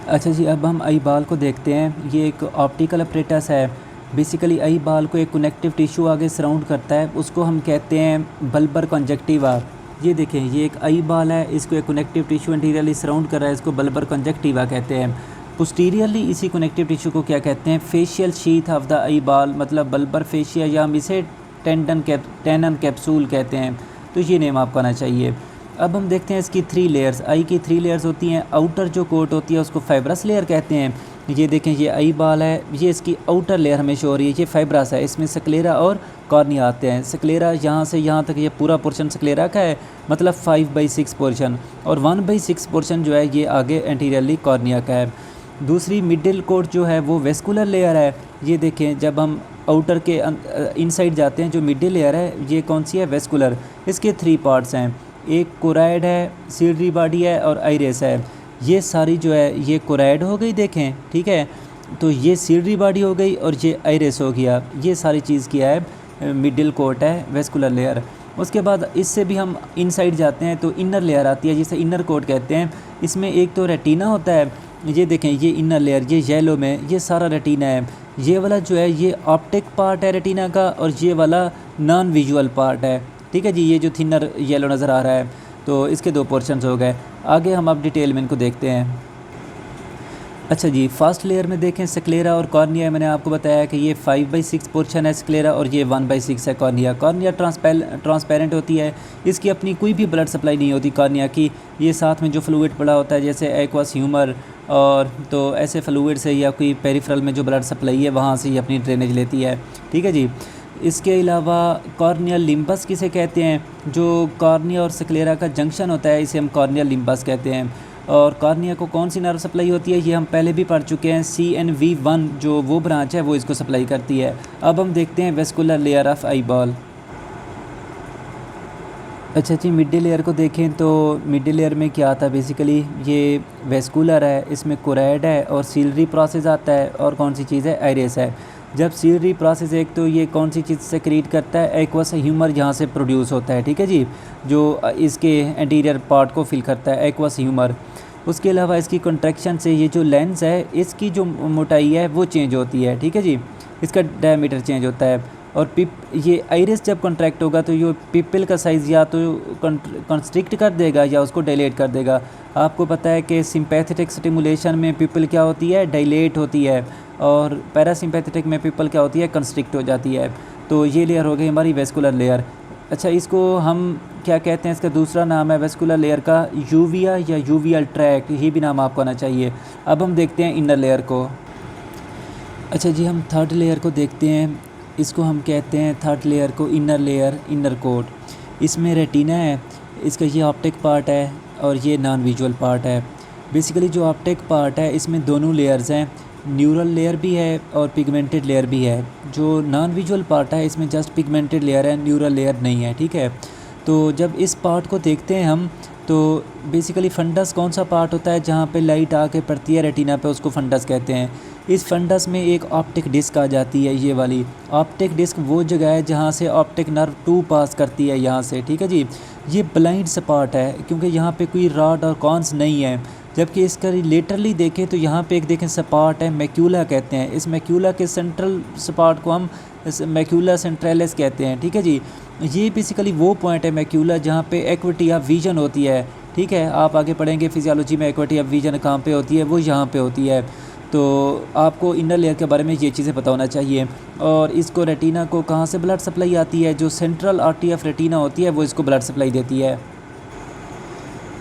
अच्छा जी, अब हम आई बाल को देखते हैं। ये एक ऑप्टिकल अपरेटस है। बेसिकली आई बाल को एक कनेक्टिव टिश्यू आगे सराउंड करता है, उसको हम कहते हैं बल्बर कंजक्टिवा। ये देखें, ये एक आई बाल है, इसको एक कनेक्टिव टिश्यू इंटीरियरली सराउंड कर रहा है, इसको बल्बर कंजक्टिवा कहते हैं। पोस्टीरियरली इसी कनेक्टिव टिश्यू को क्या कहते हैं? फेशियल शीथ ऑफ द आई बाल, मतलब बल्बर फेशिया, या हम इसे टेनन कैप्सूल कहते हैं। तो ये नेम आपको आना चाहिए। अब हम देखते हैं इसकी 3 लेयर्स। आई की 3 लेयर्स होती हैं। आउटर जो कोट होती है उसको फाइब्रस लेयर कहते हैं। ये देखें, ये आई बाल है, ये इसकी आउटर लेयर हमें शो हो रही है, ये फाइब्रस है। इसमें स्क्लेरा और कॉर्निया आते हैं। स्क्लेरा यहाँ से यहाँ तक ये पूरा पोर्शन स्क्लेरा का है, मतलब 5/6 पोर्शन, और 1/6 पोर्शन जो है ये आगे एंटीरियरली कॉर्निया का है। दूसरी मिडिल कोट जो है वो वेस्कुलर लेयर है। ये देखें, जब हम आउटर के इनसाइड जाते हैं, जो मिडिल लेयर है ये कौन सी है? वेस्कुलर। इसके 3 पार्ट्स हैं, एक कोराइड है, सीलरी बॉडी है और आइरिस है। ये सारी जो है ये कोराइड हो गई, देखें, ठीक है। तो ये सीलरी बॉडी हो गई और ये आइरिस हो गया। ये सारी चीज़ किया है मिडिल कोट है, वेस्कुलर लेयर। उसके बाद इससे भी हम इनसाइड जाते हैं तो इनर लेयर आती है, जिसे इनर कोट कहते हैं। इसमें एक तो रेटिना होता है, ये देखें, ये इनर लेयर, ये येलो में, ये सारा रेटिना है। ये वाला जो है ये ऑप्टिक पार्ट है रेटिना का, और ये वाला नॉन विजुअल पार्ट है, ठीक है जी। ये जो थिनर येलो नज़र आ रहा है, तो इसके 2 पोर्शंस हो गए। आगे हम अब डिटेल में इनको देखते हैं। अच्छा जी, फर्स्ट लेयर में देखें स्क्लेरा और कॉर्निया है। मैंने आपको बताया कि ये 5/6 पोर्शन है स्क्लेरा, और ये 1/6 है कॉर्निया। कॉर्निया ट्रांसपेरेंट होती है, इसकी अपनी कोई भी ब्लड सप्लाई नहीं होती कॉर्निया की। ये साथ में जो फ्लूइड पड़ा होता है, जैसे एक्वस ह्यूमर, और तो ऐसे फ्लूइड से या कोई पेरिफेरल में जो ब्लड सप्लाई है वहाँ से ये अपनी ड्रेनेज लेती है, ठीक है जी। इसके अलावा कॉर्नियल लिम्बस किसे कहते हैं? जो कॉर्निया और स्क्लेरा का जंक्शन होता है, इसे हम कॉर्नियल लिम्बस कहते हैं। और कॉर्निया को कौन सी नर्व सप्लाई होती है? ये हम पहले भी पढ़ चुके हैं। CNV1 जो वो ब्रांच है वो इसको सप्लाई करती है। अब हम देखते हैं vascular layer of eye ball. अच्छा जी, मिडिल लेयर को देखें तो मिडिल लेयर में क्या आता है? बेसिकली ये वेस्कुलर है, इसमें कोराइड है और सीलरी प्रोसेस आता है, और कौन सी चीज़ है? आइरिस है। जब सीलरी प्रोसेस, एक तो ये कौन सी चीज़ से क्रिएट करता है? एक्वस ह्यूमर यहाँ से प्रोड्यूस होता है, ठीक है जी, जो इसके एंटीरियर पार्ट को फिल करता है, एक्वस ह्यूमर। उसके अलावा इसकी कंट्रैक्शन से ये जो लेंस है इसकी जो मोटाई है वो चेंज होती है, ठीक है जी, इसका डायमीटर चेंज होता है। और ये आइरिस जब कॉन्ट्रैक्ट होगा तो ये पिपल का साइज़ या तो कंस्ट्रिक्ट कर देगा या उसको डायलेट कर देगा। आपको पता है कि सिंपैथेटिक स्टिमुलेशन में पिपल क्या होती है? डायलेट होती है, और पैरासिम्पैथेटिक में पिपल क्या होती है? कंस्ट्रिक्ट हो जाती है। तो ये लेयर हो गई हमारी वेस्कुलर लेयर। अच्छा, इसको हम क्या कहते हैं? इसका दूसरा नाम है वेस्कुलर लेयर का यूविया या यूवियल ट्रैक्ट, ये भी नाम आपको आना चाहिए। अब हम देखते हैं इनर लेयर को। अच्छा जी, हम थर्ड लेयर को देखते हैं। इसको हम कहते हैं थर्ड लेयर को इनर लेयर, इनर कोट। इसमें रेटिना है, इसका ये ऑप्टिक पार्ट है और ये नॉन विजुअल पार्ट है। बेसिकली जो ऑप्टिक पार्ट है इसमें दोनों लेयर्स हैं, न्यूरल लेयर भी है और पिगमेंटेड लेयर भी है। जो नॉन विजुअल पार्ट है इसमें जस्ट पिगमेंटेड लेयर है, न्यूरल लेयर नहीं है, ठीक है। तो जब इस पार्ट को देखते हैं हम, तो बेसिकली फंडस कौन सा पार्ट होता है जहाँ पे लाइट आके पड़ती है रेटिना पे, उसको फंडस कहते हैं। इस फंडस में एक ऑप्टिक डिस्क आ जाती है, ये वाली ऑप्टिक डिस्क वो जगह है जहाँ से ऑप्टिक नर्व 2 पास करती है, यहाँ से, ठीक है जी। ये ब्लाइंड स्पॉट है क्योंकि यहाँ पे कोई रॉड और कॉन्स नहीं है। जबकि इसका रिलेटरली देखें तो यहाँ पे एक देखें स्पॉट है, मैक्यूला कहते हैं। इस मैक्यूला के सेंट्रल स्पॉट को हम मैक्यूला सेंट्रलिस कहते हैं, ठीक है जी। ये बेसिकली वो पॉइंट है मैक्यूला जहाँ पे एक्विटी ऑफ विजन होती है, ठीक है। आप आगे पढ़ेंगे फिजियोलॉजी में एक्विटी ऑफ विजन कहाँ पे होती है, वो यहाँ पे होती है। तो आपको इनर लेयर के बारे में ये चीज़ें पता होना चाहिए। और इसको रेटिना को कहाँ से ब्लड सप्लाई आती है? जो सेंट्रल आर्टरी ऑफ रेटिना होती है वो इसको ब्लड सप्लाई देती है।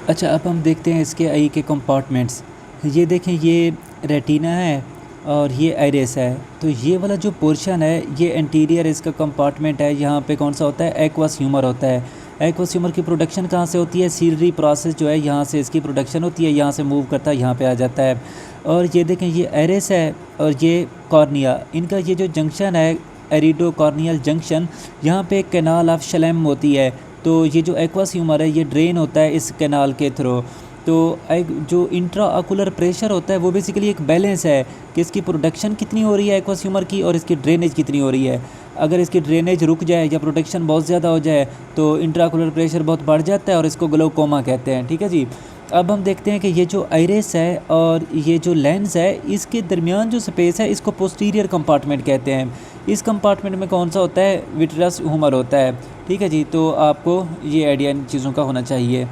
अच्छा, अब हम देखते हैं इसके आई के कंपार्टमेंट्स। ये देखें, ये रेटिना है और ये आइरिस है। तो ये वाला जो पोर्शन है ये एंटीरियर इसका कंपार्टमेंट है। यहाँ पे कौन सा होता है? एक्वस ह्यूमर होता है। एक्वस ह्यूमर की प्रोडक्शन कहाँ से होती है? सीलरी प्रोसेस जो है यहाँ से इसकी प्रोडक्शन होती है, यहाँ से मूव करता है, यहाँ पे आ जाता है। और ये देखें, ये आइरिस है और ये कॉर्निया, इनका ये जो जंक्शन है एरिडो कॉर्नियल जंक्शन, यहाँ पे एक कैनाल ऑफ शलैम होती है। तो ये जो एक्वस ह्यूमर है ये ड्रेन होता है इस कैनाल के थ्रू। तो एक जो इंट्रा ऑकुलर प्रेशर होता है वो बेसिकली एक बैलेंस है कि इसकी प्रोडक्शन कितनी हो रही है एक्वस ह्यूमर की और इसकी ड्रेनेज कितनी हो रही है। अगर इसकी ड्रेनेज रुक जाए या प्रोडक्शन बहुत ज़्यादा हो जाए तो इंट्रा ऑकुलर प्रेशर बहुत बढ़ जाता है और इसको ग्लोकोमा कहते हैं, ठीक है जी। अब हम देखते हैं कि ये जो आइरिस है और ये जो लेंस है, इसके दरमियान जो स्पेस है इसको पोस्टीरियर कंपार्टमेंट कहते हैं। इस कंपार्टमेंट में कौन सा होता है? विट्रस ह्यूमर होता है। ठीक है जी, तो आपको ये आइडिया इन चीज़ों का होना चाहिए।